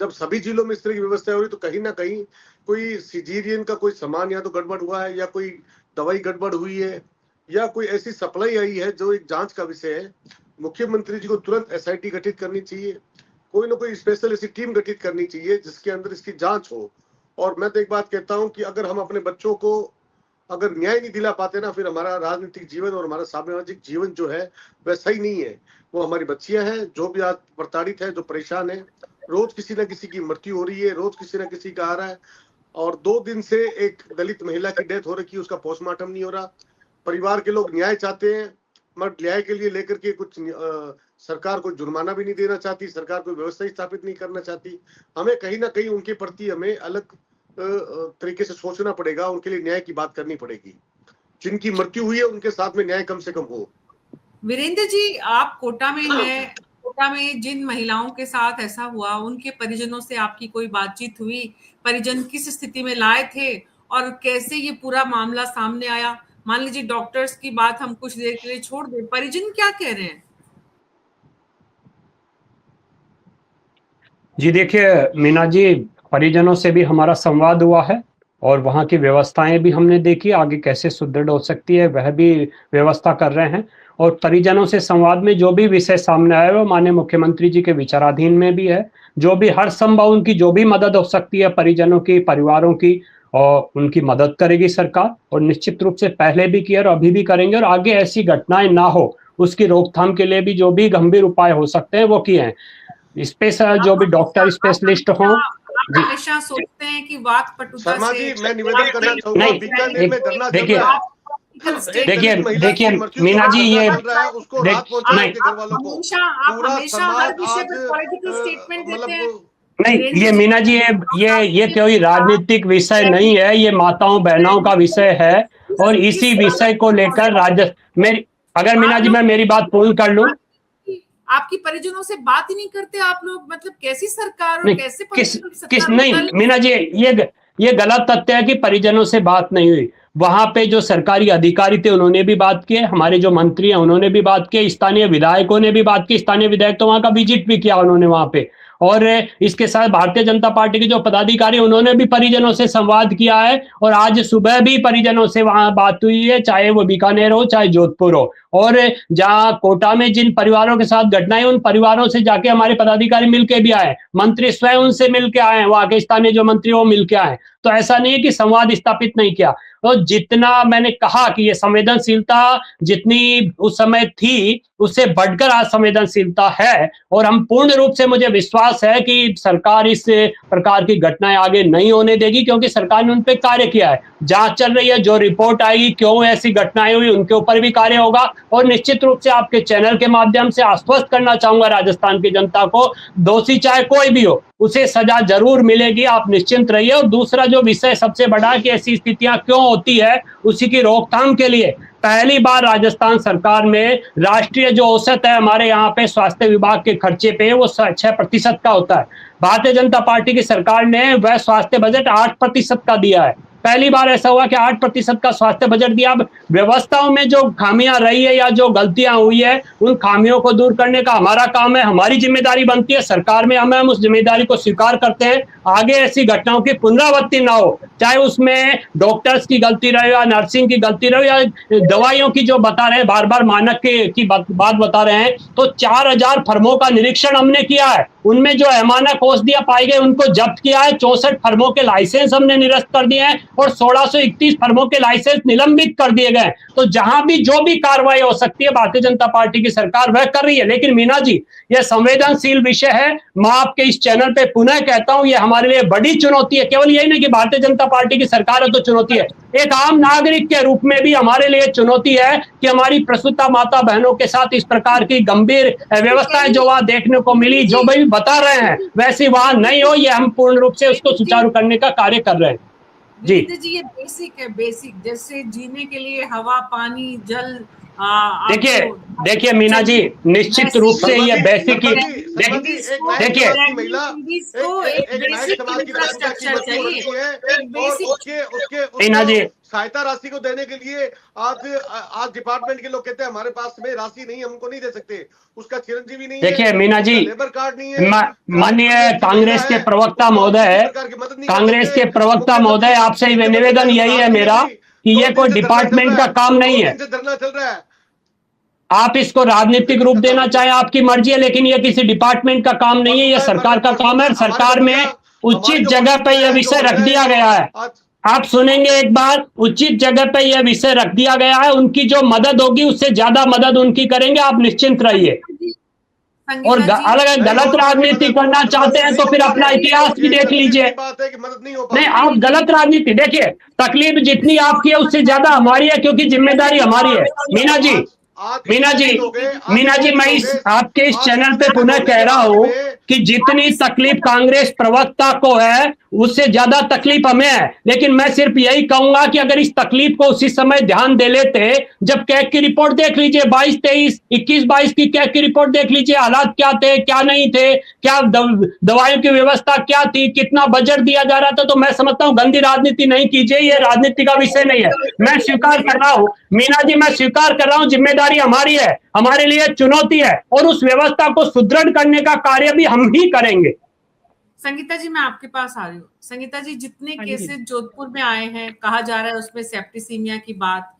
जब सभी जिलों में इस तरह की व्यवस्था हो रही तो कहीं ना कहीं कोई सिजेरियन का कोई सामान या तो गड़बड़ हुआ है, या कोई दवाई गड़बड़ हुई है, या कोई ऐसी सप्लाई आई है जो एक जांच का विषय है। मुख्यमंत्री जी को तुरंत SIT गठित करनी चाहिए, कोई ना कोई स्पेशल ऐसी टीम गठित करनी चाहिए जिसके अंदर इसकी जांच हो। और मैं तो एक बात कहता हूं कि अगर हम अपने बच्चों को अगर न्याय नहीं दिला पाते ना, फिर हमारा राजनीतिक जीवन और हमारा सामाजिक जीवन जो है वह सही नहीं है। वो हमारी बच्चियां हैं जो भी आज प्रताड़ित है, जो परेशान है, रोज किसी न किसी की मृत्यु हो रही है, रोज किसी न किसी का आ रहा है। और 2 दिन से एक दलित महिला की डेथ हो रखी है, उसका पोस्टमार्टम नहीं हो रहा। परिवार के लोग न्याय चाहते हैं मगर न्याय के लिए लेकर के कुछ सरकार को जुर्माना भी नहीं देना चाहती, सरकार कोई व्यवस्था स्थापित नहीं करना चाहती। हमें कहीं ना कहीं उनके प्रति हमें अलग तरीके से सोचना पड़ेगा, उनके लिए न्याय की बात करनी पड़ेगी। जिनकी मृत्यु हुई है उनके साथ में न्याय कम से कम हो। वीरेंद्र जी, आप कोटा में हैं, कोटा में जिन महिलाओं के साथ ऐसा हुआ उनके परिजनों से आपकी कोई बातचीत हुई? परिजन किस स्थिति में लाए थे और कैसे ये पूरा मामला सामने आया? मान लीजिए डॉक्टर्स की बात हम कुछ देर के लिए छोड़ दें, परिजन क्या कह रहे हैं? जी देखिए मीना जी, परिजनों से भी हमारा संवाद हुआ है और वहाँ की व्यवस्थाएं भी हमने देखी, आगे कैसे सुदृढ़ हो सकती है वह भी व्यवस्था कर रहे हैं। और परिजनों से संवाद में जो भी विषय सामने आया वो माननीय मुख्यमंत्री जी के विचाराधीन में भी है। जो भी हर संभव उनकी जो भी मदद हो सकती है परिजनों की, परिवारों की, और उनकी मदद करेगी सरकार। और निश्चित रूप से पहले भी किया और अभी भी करेंगे, और आगे ऐसी घटनाएं ना हो उसकी रोकथाम के लिए भी जो भी गंभीर उपाय हो सकते हैं वो किए हैं। स्पेशल जो भी डॉक्टर स्पेशलिस्ट हों। हमेशा सोचते हैं कि वाक पटुता शर्मा जी, मैं निवेदन करना चाहूंगा, बीकानेर में धरना चल रहा है। देखिए मीना जी, ये उसको राहत पहुंचाने के घर वालों को पूरा समाज आज नहीं, ये मीना जी ये कोई राजनीतिक विषय नहीं है, ये माताओं बहनों का विषय है। और इसी विषय को लेकर मेरी, अगर मीना जी मैं मेरी बात पूर्ण कर लूं। आपकी परिजनों से बात ही नहीं करते आप लोग, मतलब कैसी सरकार और नहीं, कैसे किस नहीं मीना जी, ये गलत तथ्य है कि परिजनों से बात नहीं हुई। वहां पे जो सरकारी अधिकारी थे उन्होंने भी बात की, हमारे जो मंत्री हैं उन्होंने भी बात की, स्थानीय विधायकों ने भी बात की, स्थानीय विधायक तो वहां का विजिट भी किया उन्होंने वहां पे, और इसके साथ भारतीय जनता पार्टी के जो पदाधिकारी उन्होंने भी परिजनों से संवाद किया है, और आज सुबह भी परिजनों से वहां बात हुई है, चाहे वो बीकानेर हो चाहे जोधपुर हो। और जहां कोटा में जिन परिवारों के साथ घटनाएं, उन परिवारों से जाके हमारे पदाधिकारी मिलके भी आए, मंत्री स्वयं उनसे मिलके आए, वहां के स्थानीय जो मंत्री वो मिलके आए। तो ऐसा नहीं है कि संवाद स्थापित नहीं किया। तो जितना मैंने कहा कि ये संवेदनशीलता जितनी उस समय थी उससे बढ़कर आज संवेदनशीलता है, और हम पूर्ण रूप से, मुझे विश्वास है कि सरकार इस प्रकार की घटनाएं आगे नहीं होने देगी, क्योंकि सरकार ने उन पे कार्य किया है, जांच चल रही है, जो रिपोर्ट आएगी क्यों ऐसी घटनाएं हुई उनके ऊपर भी कार्य होगा। और निश्चित रूप से आपके चैनल के माध्यम से आश्वस्त करना चाहूंगा राजस्थान की जनता को, दोषी चाहे कोई भी हो उसे सजा जरूर मिलेगी, आप निश्चिंत रहिए। और दूसरा जो विषय सबसे बड़ा कि ऐसी स्थितियां क्यों होती है, उसी की रोकथाम के लिए पहली बार राजस्थान सरकार में राष्ट्रीय जो औसत है हमारे यहाँ पे स्वास्थ्य विभाग के खर्चे पे, वो 6% का होता है। भारतीय जनता पार्टी की सरकार ने वह स्वास्थ्य बजट 8% का दिया है। पहली बार ऐसा हुआ कि 8% का स्वास्थ्य बजट दिया। अब व्यवस्थाओं में जो खामियां रही है या जो गलतियां हुई है, उन खामियों को दूर करने का हमारा काम है, हमारी जिम्मेदारी बनती है। सरकार में हम उस जिम्मेदारी को स्वीकार करते हैं। आगे ऐसी घटनाओं की पुनरावृत्ति ना हो, चाहे उसमें डॉक्टर्स की गलती रहे या नर्सिंग की गलती रहे या दवाइयों की जो बता रहे हैं, बार बार मानक की बात बता रहे हैं। तो 4000 फर्मों का निरीक्षण हमने किया है, उनमें जो अमानक औषधियां पाई गई उनको जब्त किया है। 64 फर्मों के लाइसेंस हमने निरस्त कर दिए हैं और 1631 फर्मों के लाइसेंस निलंबित कर दिए गए। तो जहां भी जो भी कार्रवाई हो सकती है भारतीय जनता पार्टी की सरकार वह कर रही है। लेकिन मीना जी, यह संवेदनशील विषय है। मैं आपके इस चैनल पे पुनः कहता हूं, यह हमारे लिए बड़ी चुनौती है। केवल यही नहीं कि भारतीय जनता पार्टी की सरकार है तो चुनौती है, एक आम नागरिक के रूप में भी हमारे लिए चुनौती है कि हमारी प्रसूता माता बहनों के साथ इस प्रकार की गंभीर व्यवस्थाएं जो वहां देखने को मिली, जो भाई बता रहे हैं वैसी वहां नहीं हो, ये हम पूर्ण रूप से उसको सुचारू करने का कार्य कर रहे हैं। जी ये बेसिक है, बेसिक जैसे जीने के लिए हवा, पानी, जल। देखिए मीना जी, निश्चित रूप से ये बेसिक ही देखिए, मीना जी सहायता राशि को देने के लिए आज डिपार्टमेंट के लोग कहते हैं हमारे पास में राशि नहीं, हमको नहीं दे सकते। उसका चिरंजीवी नहीं है, देखिए मीना जी, लेबर कार्ड नहीं है। माननीय कांग्रेस के प्रवक्ता महोदय, आपसे निवेदन यही है मेरा कि ये कोई डिपार्टमेंट का काम नहीं है। धरना चल रहा है, आप इसको राजनीतिक रूप देना चाहें आपकी मर्जी है, लेकिन ये किसी डिपार्टमेंट का काम नहीं है, ये सरकार का काम है। सरकार में उचित जगह पे यह विषय रख दिया गया है। आप सुनेंगे एक बार, उचित जगह पे यह विषय रख दिया गया है। उनकी जो मदद होगी उससे ज्यादा मदद उनकी करेंगे, आप निश्चिंत रहिए। और अलग गलत राजनीति करना चाहते हैं तो फिर अपना इतिहास भी देख लीजिए। नहीं, आप गलत राजनीति देखिए, तकलीफ जितनी आपकी है उससे ज्यादा हमारी है, क्योंकि जिम्मेदारी हमारी है। मीना जी, मैं आपके इस चैनल पे पुनः कह रहा हूं कि जितनी तकलीफ कांग्रेस प्रवक्ता को है उससे ज्यादा तकलीफ हमें है। लेकिन मैं सिर्फ यही कहूंगा कि अगर इस तकलीफ को उसी समय ध्यान दे लेते, जब कैग की रिपोर्ट देख लीजिए, 21-22 की कैग की रिपोर्ट देख लीजिए, हालात क्या थे, क्या नहीं थे, क्या दवाइयों की व्यवस्था क्या थी, कितना बजट दिया जा रहा था, तो मैं समझता हूं गंदी राजनीति नहीं कीजिए, ये राजनीति का विषय नहीं है। मैं स्वीकार कर रहा हूं मीना जी, मैं स्वीकार कर रहा हूं, जिम्मेदारी हमारी है, हमारे लिए चुनौती है, और उस व्यवस्था को सुदृढ़ करने का कार्य भी हम ही करेंगे। संगीता जी, मैं आपके पास आ रही हूँ। संगीता जी, जितने केसेस जोधपुर में आए हैं, कहा जा रहा है उसमें सेप्टिसीमिया की बात,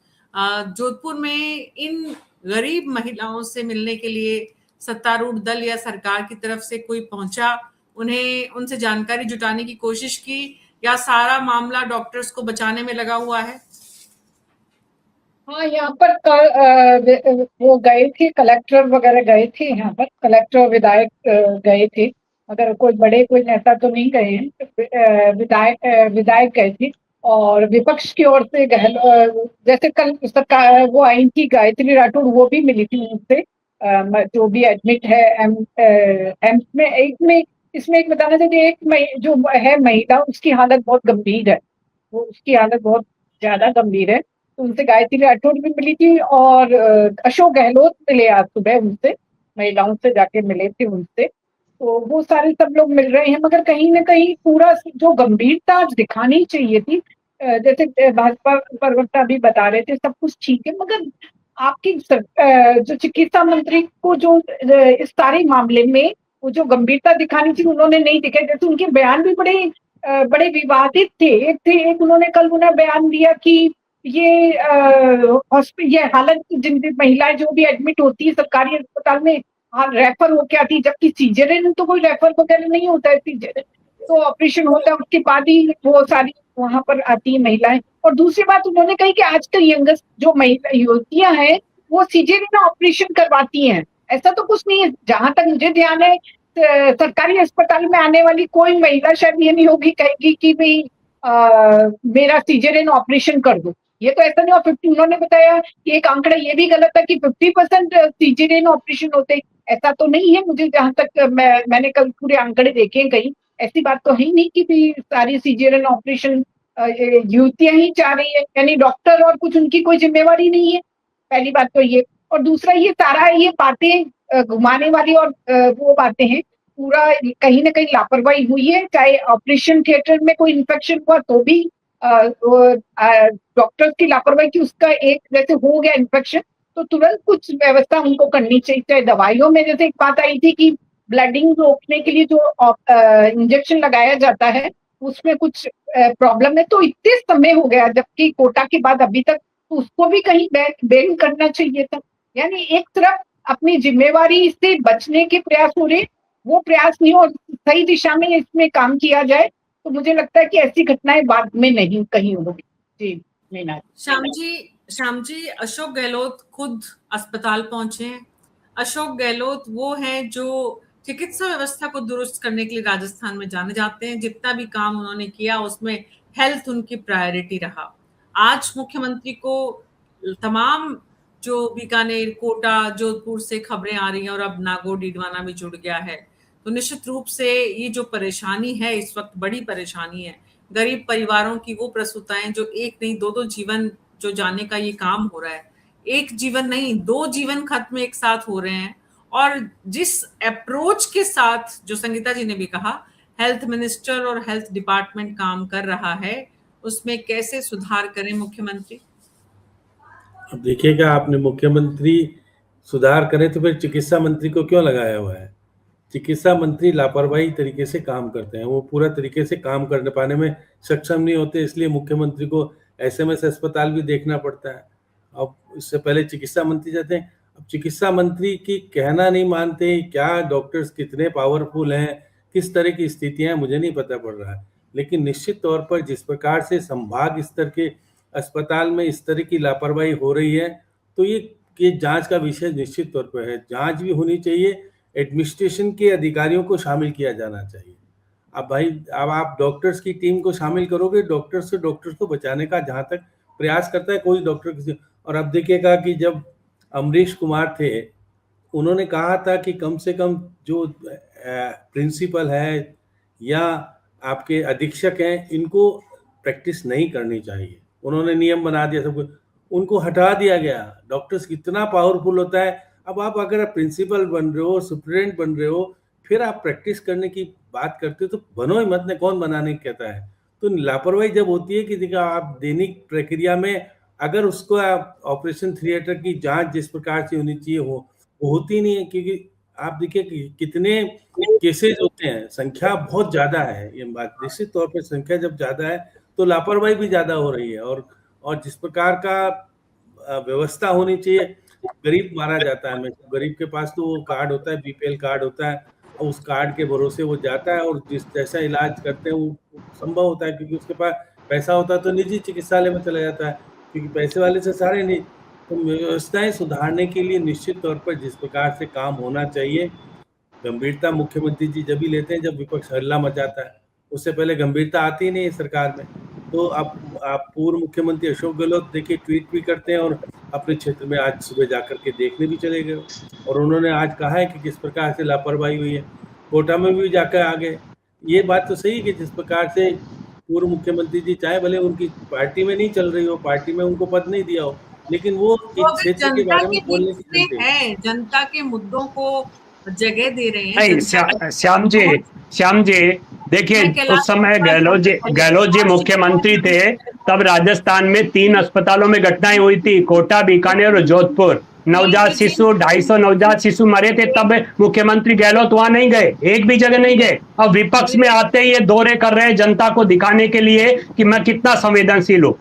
जोधपुर में इन गरीब महिलाओं से मिलने के लिए सत्तारूढ़ दल या सरकार की तरफ से कोई पहुंचा, उन्हें उनसे जानकारी जुटाने की कोशिश की, या सारा मामला डॉक्टर्स को बचाने में लगा हुआ है? हाँ, यहाँ पर वो गए थे, कलेक्टर वगैरह गए थे, यहाँ पर कलेक्टर विधायक गए थे, अगर कोई बड़े कोई नेता तो नहीं गए हैं, विधायक गए थे। और विपक्ष की ओर से जैसे कल सरकार वो आई थी गायत्री राठौड़, वो भी मिली थी उनसे, जो भी एडमिट है एम्स में। इसमें एक बताना चाहिए, एक जो है महिला, उसकी हालत बहुत गंभीर है, वो उसकी हालत बहुत ज्यादा गंभीर है। तो उनसे गायत्री राठौड़ भी मिली थी और अशोक गहलोत मिले आज सुबह उनसे, महिलाओं से जाके मिले थे उनसे। तो वो सारे सब लोग मिल रहे हैं, मगर कहीं ना कहीं पूरा जो गंभीरता आज दिखानी चाहिए थी, जैसे भाजपा प्रवक्ता भी बता रहे थे, सब कुछ ठीक है, मगर आपकी जो चिकित्सा मंत्री को जो इस सारे मामले में वो जो गंभीरता दिखानी थी उन्होंने नहीं दिखाई। जैसे उनके बयान भी बड़े विवादित थे। एक उन्होंने कल उन्हें बयान दिया कि ये हालत जिन महिलाएं जो भी एडमिट होती है सरकारी अस्पताल में रेफर होके आती है, जबकि सीजरियन तो कोई रेफर वगैरह नहीं होता है, सीजरियन तो ऑपरेशन होता है उसके बाद ही वो सारी वहां पर आती है महिलाएं। और दूसरी बात उन्होंने कही कि आजकल यंगस्ट जो महिला युवतियां हैं वो सीजरियन ऑपरेशन करवाती हैं। ऐसा तो कुछ नहीं है, जहां तक मुझे ध्यान है सरकारी अस्पताल में आने वाली कोई महिला शायद ये नहीं होगी कहेगी कि भाई मेरा सीजरियन ऑपरेशन कर दो, ये तो ऐसा नहीं। और 50 उन्होंने बताया कि एक आंकड़ा ये भी गलत है कि 50% सीजरियन ऑपरेशन होते, ऐसा तो नहीं है। मुझे जहां तक मैंने कल पूरे आंकड़े देखे कहीं, ऐसी बात तो है नहीं कि भी सारी सीजरियन ऑपरेशन युवतियां ही चाह रही है, यानी डॉक्टर और कुछ उनकी कोई जिम्मेवारी नहीं है, पहली बात तो ये। और दूसरा ये सारा ये बातें घुमाने वाली और वो बातें हैं, पूरा कहीं ना कहीं लापरवाही हुई है। चाहे ऑपरेशन थिएटर में कोई इन्फेक्शन हुआ तो भी डॉक्टर्स की लापरवाही की, उसका एक जैसे हो गया इन्फेक्शन तो तुरंत कुछ व्यवस्था उनको करनी चाहिए। चाहे दवाइयों में जैसे एक बात आई थी कि ब्लडिंग रोकने के लिए जो इंजेक्शन लगाया जाता है उसमें कुछ प्रॉब्लम है, तो इतने समय हो गया जबकि कोटा के बाद अभी तक, तो उसको भी कहीं बैन करना चाहिए था। यानी एक तरफ अपनी जिम्मेवारी से बचने के प्रयास हो रहे, वो प्रयास नहीं और सही दिशा में इसमें काम किया जाए तो मुझे लगता है कि ऐसी घटनाएं बाद में नहीं कहीं होगी। जी मीना। श्याम जी, अशोक गहलोत खुद अस्पताल पहुंचे हैं। अशोक गहलोत वो हैं जो चिकित्सा व्यवस्था को दुरुस्त करने के लिए राजस्थान में जाने जाते हैं। जितना भी काम उन्होंने किया उसमें हेल्थ उनकी प्रायोरिटी रहा। आज मुख्यमंत्री को तमाम जो बीकानेर, कोटा, जोधपुर से खबरें आ रही हैं और अब नागौर, डीडवाना भी जुड़ गया है, तो निश्चित रूप से ये जो परेशानी है इस वक्त बड़ी परेशानी है। गरीब परिवारों की वो प्रसूताएं जो एक नहीं दो जीवन जो जाने का ये काम हो रहा है, एक जीवन नहीं 2 जीवन खत्म एक साथ हो रहे हैं। और जिस अप्रोच के साथ, जो संगीता जी ने भी कहा, हेल्थ मिनिस्टर और हेल्थ डिपार्टमेंट काम कर रहा है, उसमें कैसे सुधार करें मुख्यमंत्री? अब देखिएगा, आपने मुख्यमंत्री सुधार करें तो फिर चिकित्सा मंत्री को क्यों लगाया हुआ है? चिकित्सा मंत्री लापरवाही तरीके से काम करते हैं, वो पूरा तरीके से काम करने पाने में सक्षम नहीं होते, इसलिए मुख्यमंत्री को एसएमएस अस्पताल भी देखना पड़ता है। अब इससे पहले चिकित्सा मंत्री जाते हैं, अब चिकित्सा मंत्री की कहना नहीं मानते। क्या डॉक्टर्स कितने पावरफुल हैं, किस तरह की स्थितियां मुझे नहीं पता पड़ रहा है, लेकिन निश्चित तौर पर जिस प्रकार से संभाग स्तर के अस्पताल में इस तरह की लापरवाही हो रही है तो ये जांच का विषय निश्चित तौर पर है। जांच भी होनी चाहिए, एडमिनिस्ट्रेशन के अधिकारियों को शामिल किया जाना चाहिए। अब भाई, अब आप डॉक्टर्स की टीम को शामिल करोगे, डॉक्टर्स को बचाने का जहां तक प्रयास करता है कोई डॉक्टर किसी। और अब देखिएगा कि जब अमरीश कुमार थे, उन्होंने कहा था कि कम से कम जो प्रिंसिपल है या आपके अधीक्षक हैं, इनको प्रैक्टिस नहीं करनी चाहिए। उन्होंने नियम बना दिया, सब कुछ उनको हटा दिया गया। डॉक्टर्स कितना पावरफुल होता है। अब आप अगर प्रिंसिपल बन रहे हो, सुप्रिटेंडेंट बन रहे हो, फिर आप प्रैक्टिस करने की बात करते हो तो बनो ही मत, ने कौन बनाने कहता है। तो लापरवाही जब होती है कि देखा आप दैनिक प्रक्रिया में अगर उसको आप ऑपरेशन थिएटर की जांच जिस प्रकार से होनी चाहिए वो होती नहीं है, क्योंकि आप देखिए कि कितने केसेस होते हैं, संख्या बहुत ज्यादा है। ये बात निश्चित तौर पर संख्या जब ज्यादा है तो लापरवाही भी ज्यादा हो रही है। और जिस प्रकार का व्यवस्था होनी चाहिए, गरीब मारा जाता है। गरीब के पास तो वो कार्ड होता है, बीपीएल कार्ड होता है, और उस कार्ड के भरोसे वो जाता है और जिस जैसा इलाज करते हैं वो संभव होता है, क्योंकि उसके पास पैसा होता है तो निजी चिकित्सालय में चला जाता है, क्योंकि पैसे वाले से सारे नहीं। तो व्यवस्थाएं सुधारने के लिए निश्चित तौर पर जिस प्रकार से काम होना चाहिए, गंभीरता मुख्यमंत्री जी जब भी लेते हैं जब विपक्ष हल्ला मचाता है, उससे पहले गंभीरता आती ही नहीं है सरकार में। तो आप पूर्व मुख्यमंत्री अशोक गहलोत देखिए ट्वीट भी करते हैं और अपने क्षेत्र में आज सुबह जाकर के देखने भी चले गए, और उन्होंने आज कहा है कि किस प्रकार से लापरवाही हुई है। कोटा में भी जाकर आ गए। ये बात तो सही है कि जिस प्रकार से पूर्व मुख्यमंत्री जी, चाहे भले उनकी पार्टी में नहीं चल रही हो, पार्टी में उनको पद नहीं दिया हो, लेकिन वो तो इस अगर क्षेत्र के जनता बारे के में बोलने बीच की में जनते है, जनता के मुद्दों को जगह दे रहे हैं, नहीं जनता का श्याम जी देखिए, मैं कैलाश उस समय विश्वास गहलोत जी मुख्यमंत्री थे, तब राजस्थान में 3 अस्पतालों में घटनाएं हुई थी, कोटा, बीकानेर और जोधपुर। नवजात शिशु 250 नवजात शिशु मरे थे, तब मुख्यमंत्री गहलोत वहां नहीं गए, एक भी जगह नहीं गए। अब विपक्ष में आते ही ये दौरे कर रहे हैं जनता को दिखाने के लिए कि मैं कितना संवेदनशील हूं।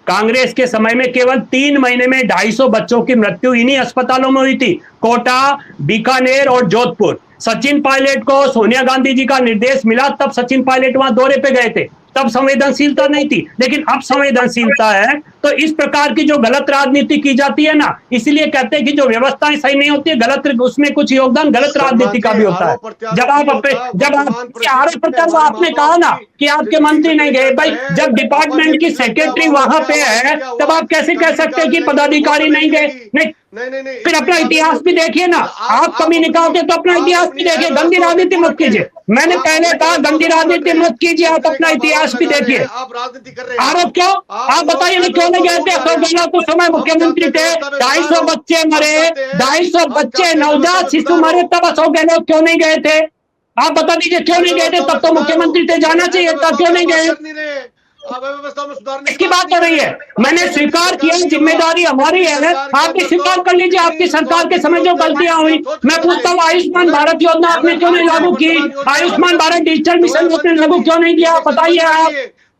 कांग्रेस के समय में केवल 3 महीने में 250 बच्चों की मृत्यु इन्हीं अस्पतालों में हुई थी, कोटा, बीकानेर और जोधपुर। सचिन पायलट को सोनिया गांधी जी का निर्देश मिला, तब सचिन पायलट वहां दौरे पे गए थे, तब संवेदनशीलता नहीं थी, लेकिन अब संवेदनशीलता है। तो इस प्रकार की जो गलत राजनीति की जाती है ना, इसलिए कहते हैं कि जो व्यवस्थाएं सही नहीं होती है, गलत, उसमें कुछ योगदान गलत राजनीति का भी होता है। जब आप आरोप प्रत्यारोप आपने कहा ना कि आपके मंत्री नहीं गए, भाई जब डिपार्टमेंट की सेक्रेटरी वहां पे है, तब आप कैसे कह सकते हैं कि पदाधिकारी नहीं गए? नहीं, फिर अपना इतिहास भी देखिए ना, आप कमी निकालते तो अपना इतिहास भी देखिए, गंदी राजनीति मत कीजिए। मैंने पहले कहा गंदी राजनीति मत कीजिए, आप अपना इतिहास भी देखिए। आरोप क्यों? आप बताइए ना, क्यों नहीं गए थे? अशोक गहलोत उस समय मुख्यमंत्री थे, 250 बच्चे मरे, 250 बच्चे नवजात शिशु मरे, तब अशोक गहलोत क्यों नहीं गए थे? आप बता दीजिए क्यों नहीं गए थे? तब तो मुख्यमंत्री थे, जाना चाहिए था, क्यों नहीं गए? इसकी बात हो रही है। मैंने स्वीकार किया, जिम्मेदारी हमारी है, आप भी स्वीकार कर लीजिए आपकी सरकार के समय जो गलतियां हुई। मैं पूछता हूँ, आयुष्मान भारत योजना आपने क्यों नहीं लागू की? आयुष्मान भारत डिजिटल मिशन आपने लागू क्यों नहीं किया? बताइए आप।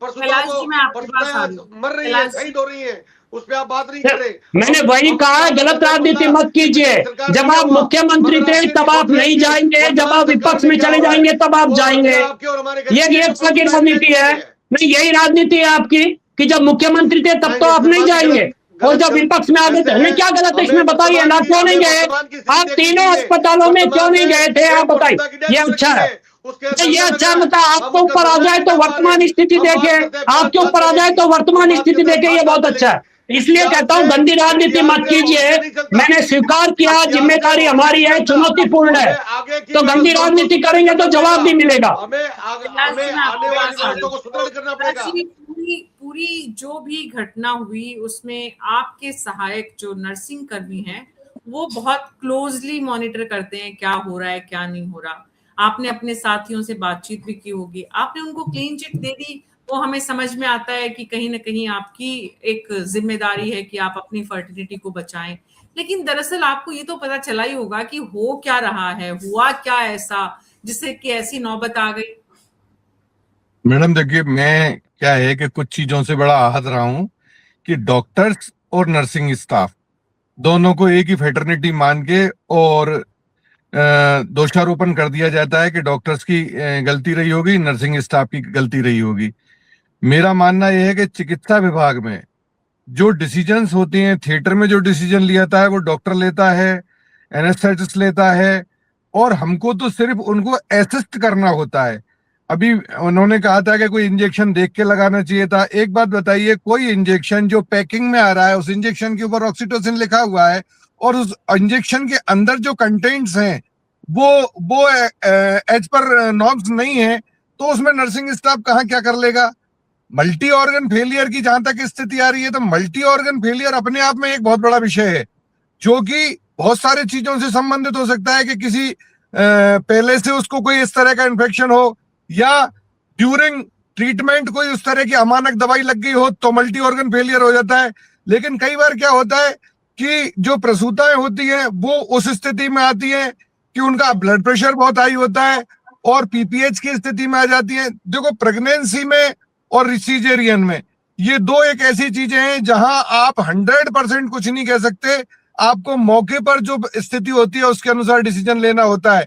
मर रही है, शहीद हो रही है, उस पे आप बात नहीं कर रहे। मैंने वही कहा, गलत राजनीति मत कीजिए। जब आप मुख्यमंत्री थे तब आप नहीं जाएंगे, जब आप विपक्ष में चले जाएंगे तब आप जाएंगे। ये की राजनीति है? नहीं, यही राजनीति है आपकी कि जब मुख्यमंत्री थे तब तो आप नहीं जाएंगे, और जब विपक्ष में आ गए थे, नहीं क्या गलत है इसमें? बताइए ना, क्यों नहीं गए? आप तीनों अस्पतालों में क्यों नहीं गए थे? आप बताइए। ये अच्छा है, ये अच्छा मतलब आपके ऊपर आ जाए तो वर्तमान स्थिति देखे, आपके ऊपर आ जाए तो वर्तमान स्थिति देखे, ये बहुत अच्छा है। इसलिए कहता हूं गंदी राजनीति मत कीजिए। मैंने स्वीकार किया, जिम्मेदारी हमारी है, चुनौतीपूर्ण है, तो गंदी राजनीति करेंगे तो जवाब भी मिलेगा। पूरी जो भी घटना हुई उसमें आपके सहायक जो नर्सिंग कर्मी हैं वो बहुत क्लोजली मॉनिटर करते हैं क्या हो रहा है क्या नहीं हो रहा। आपने अपने साथियों से बातचीत भी की होगी, आपने उनको क्लीन चिट दे दी, वो हमें समझ में आता है कि कहीं ना कहीं आपकी एक जिम्मेदारी है कि आप अपनी फर्टिलिटी को बचाएं। लेकिन दरअसल आपको ये तो पता चला ही होगा कि हो क्या रहा है, हुआ क्या ऐसा जिससे कि ऐसी नौबत आ गई। मैडम देखिए, मैं क्या है कि कुछ चीजों से बड़ा आहत रहा हूं कि डॉक्टर्स और नर्सिंग स्टाफ दोनों को एक ही फेटर्निटी मान के और दोषारोपण कर दिया जाता है कि डॉक्टर्स की गलती रही होगी, नर्सिंग स्टाफ की गलती रही होगी। मेरा मानना यह है कि चिकित्सा विभाग में जो डिसीजंस होते हैं, थिएटर में जो डिसीजन लिया जाता है वो डॉक्टर लेता है, एनेस्थेटिस्ट लेता है, और हमको तो सिर्फ उनको असिस्ट करना होता है। अभी उन्होंने कहा था कि कोई इंजेक्शन देख के लगाना चाहिए था। एक बात बताइए, कोई इंजेक्शन जो पैकिंग में आ रहा है उस इंजेक्शन के ऊपर ऑक्सीटोसिन लिखा हुआ है और उस इंजेक्शन के अंदर जो कंटेंट्स हैं वो एज पर नॉर्म्स नहीं है, तो उसमें नर्सिंग स्टाफ कहाँ क्या कर लेगा। मल्टी ऑर्गन फेलियर की जहां तक स्थिति आ रही है, तो मल्टी ऑर्गन फेलियर अपने आप में एक बहुत बड़ा विषय है जो कि बहुत सारे चीजों से संबंधित हो सकता है कि किसी पहले से उसको कोई इस तरह का इन्फेक्शन हो या ड्यूरिंग ट्रीटमेंट कोई उस तरह की अमानक दवाई लग गई हो तो मल्टी ऑर्गन फेलियर हो जाता है। लेकिन कई बार क्या होता है कि जो प्रसूताएं होती हैं वो उस स्थिति में आती हैं कि उनका ब्लड प्रेशर बहुत हाई होता है और पीपीएच की स्थिति में आ जाती है। देखो, प्रेगनेंसी में और सीजेरियन में ये दो एक ऐसी चीजें हैं जहां आप 100% कुछ नहीं कह सकते, आपको मौके पर जो स्थिति होती है उसके अनुसार डिसीजन लेना होता है।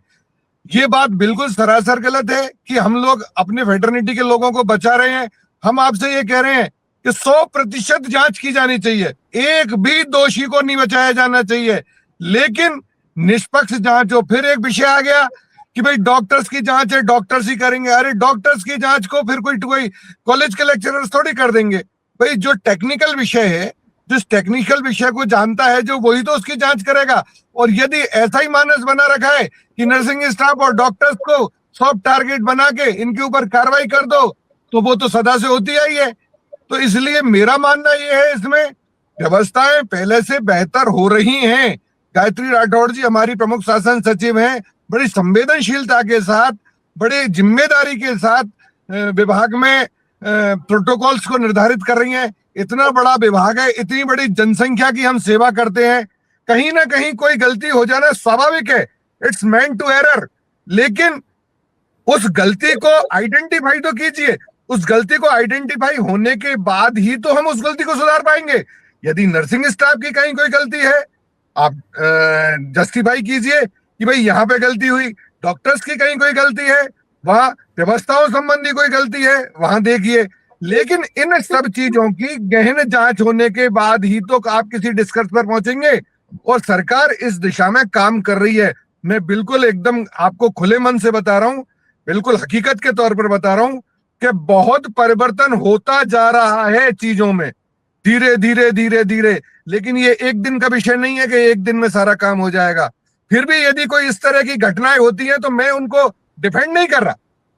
ये बात बिल्कुल सरासर गलत है कि हम लोग अपने वेटरनिटी के लोगों को बचा रहे हैं। हम आपसे ये कह रहे हैं कि 100% जांच की जानी चाहिए, एक भी दोषी को नहीं बचाया जाना चाहिए, लेकिन निष्पक्ष जांच हो। फिर एक विषय आ गया कि भाई डॉक्टर्स की जांच है, डॉक्टर्स ही करेंगे। अरे डॉक्टर्स की जांच को फिर कोई कॉलेज के लेक्चरर्स थोड़ी कर देंगे। भाई जो टेक्निकल विषय है, जिस टेक्निकल विषय को जानता है जो, वही तो उसकी जांच करेगा। और यदि ऐसा ही मानस बना रखा है कि नर्सिंग स्टाफ और डॉक्टर्स को सॉफ्ट टारगेट बना के इनके ऊपर कार्रवाई कर दो, तो वो तो सदा से होती आई है। तो इसलिए मेरा मानना ये है, इसमें व्यवस्थाएं पहले से बेहतर हो रही हैं। गायत्री राठौड़ जी हमारी प्रमुख शासन सचिव हैं, बड़ी संवेदनशीलता के साथ, बड़े जिम्मेदारी के साथ विभाग में प्रोटोकॉल्स को निर्धारित कर रही हैं। इतना बड़ा विभाग है, इतनी बड़ी जनसंख्या की हम सेवा करते हैं, कहीं ना कहीं कोई गलती हो जाना स्वाभाविक है, इट्स मेंट टू एरर। लेकिन उस गलती को आइडेंटिफाई तो कीजिए, उस गलती को आइडेंटिफाई होने के बाद ही तो हम उस गलती को सुधार पाएंगे। यदि नर्सिंग स्टाफ की कहीं कोई गलती है, आप जस्टिफाई कीजिए कि भाई यहाँ पे गलती हुई। डॉक्टर्स की कहीं कोई गलती है, वहां व्यवस्थाओं संबंधी कोई गलती है, वहां देखिए। लेकिन इन सब चीजों की गहन जांच होने के बाद ही तो आप किसी डिस्कस पर पहुंचेंगे, और सरकार इस दिशा में काम कर रही है। मैं बिल्कुल एकदम आपको खुले मन से बता रहा हूं, बिल्कुल हकीकत के तौर पर बता रहा हूं कि बहुत परिवर्तन होता जा रहा है चीजों में, धीरे धीरे धीरे धीरे। लेकिन ये एक दिन का विषय नहीं है कि एक दिन में सारा काम हो जाएगा। फिर भी यदि कोई इस तरह की घटनाएं होती हैं तो मैं उनको डिफेंड नहीं कर रहा,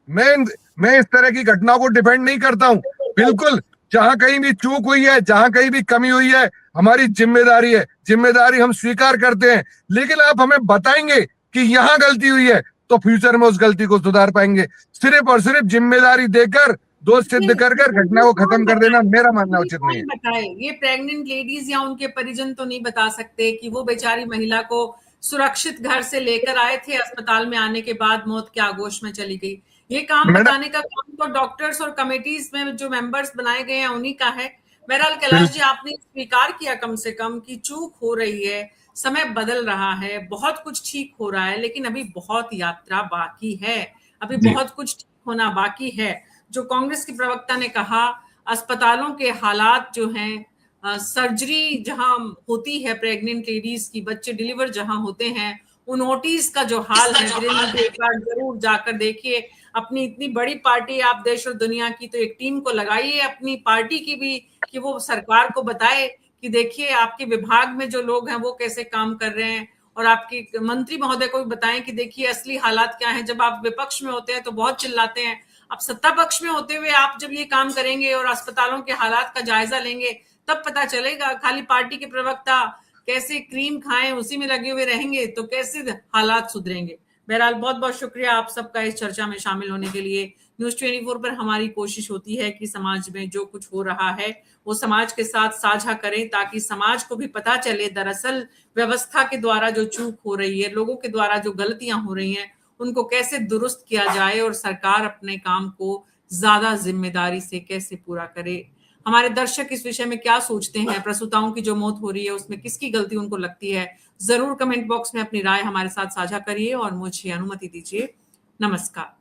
मैं इस तरह की घटनाओं को डिफेंड नहीं करता हूं। बिल्कुल, जहां कहीं भी चूक हुई है, जहां कहीं भी कमी हुई है, हमारी जिम्मेदारी है, जिम्मेदारी हम स्वीकार करते हैं। लेकिन आप हमें बताएंगे कि यहां गलती हुई है तो फ्यूचर में उस गलती को सुधार पाएंगे। सिर्फ और सिर्फ जिम्मेदारी देकर, दोष सिद्ध कर घटना को खत्म कर देना मेरा मानना उचित नहीं है। बताए ये प्रेग्नेंट लेडीज या उनके परिजन तो नहीं बता सकते कि वो बेचारी महिला को सुरक्षित घर से लेकर आए थे, अस्पताल में आने के बाद मौत के आगोश में चली गई। ये काम बताने का काम तो डॉक्टर्स और कमेटीज में जो मेंबर्स बनाए गए हैं उन्हीं का है। बहरहाल कैलाश जी, आपने स्वीकार किया कम से कम कि चूक हो रही है, समय बदल रहा है, बहुत कुछ ठीक हो रहा है, लेकिन अभी बहुत यात्रा बाकी है, अभी बहुत कुछ ठीक होना बाकी है। जो कांग्रेस की प्रवक्ता ने कहा, अस्पतालों के हालात जो हैं, सर्जरी जहां होती है प्रेग्नेंट लेडीज की, बच्चे डिलीवर जहां होते हैं, उन ओटीज का जो हाल है, वीरेंद्र जी एक बार जरूर जाकर देखिए। अपनी इतनी बड़ी पार्टी आप देश और दुनिया की, तो एक टीम को लगाइए अपनी पार्टी की भी, कि वो सरकार को बताए कि देखिए आपके विभाग में जो लोग हैं वो कैसे काम कर रहे हैं, और आपके मंत्री महोदय को भी बताएं कि देखिए असली हालात क्या हैं। जब आप विपक्ष में होते हैं तो बहुत चिल्लाते हैं, अब सत्ता पक्ष में होते हुए आप जब ये काम करेंगे और अस्पतालों के हालात का जायजा लेंगे तब पता चलेगा। खाली पार्टी के प्रवक्ता कैसे क्रीम खाएं उसी में लगे हुए रहेंगे तो कैसे हालात सुधरेंगे। बहरहाल बहुत बहुत शुक्रिया आप सबका इस चर्चा में शामिल होने के लिए। न्यूज़ 24 पर हमारी कोशिश होती है कि समाज में जो कुछ हो रहा है वो समाज के साथ साझा करें, ताकि समाज को भी पता चले दरअसल व्यवस्था के द्वारा जो चूक हो रही है, लोगों के द्वारा जो गलतियां हो रही हैं, उनको कैसे दुरुस्त किया जाए और सरकार अपने काम को ज्यादा जिम्मेदारी से कैसे पूरा करे। हमारे दर्शक इस विषय में क्या सोचते हैं, प्रसूताओं की जो मौत हो रही है उसमें किसकी गलती उनको लगती है, जरूर कमेंट बॉक्स में अपनी राय हमारे साथ साझा करिए और मुझे अनुमति दीजिए। नमस्कार।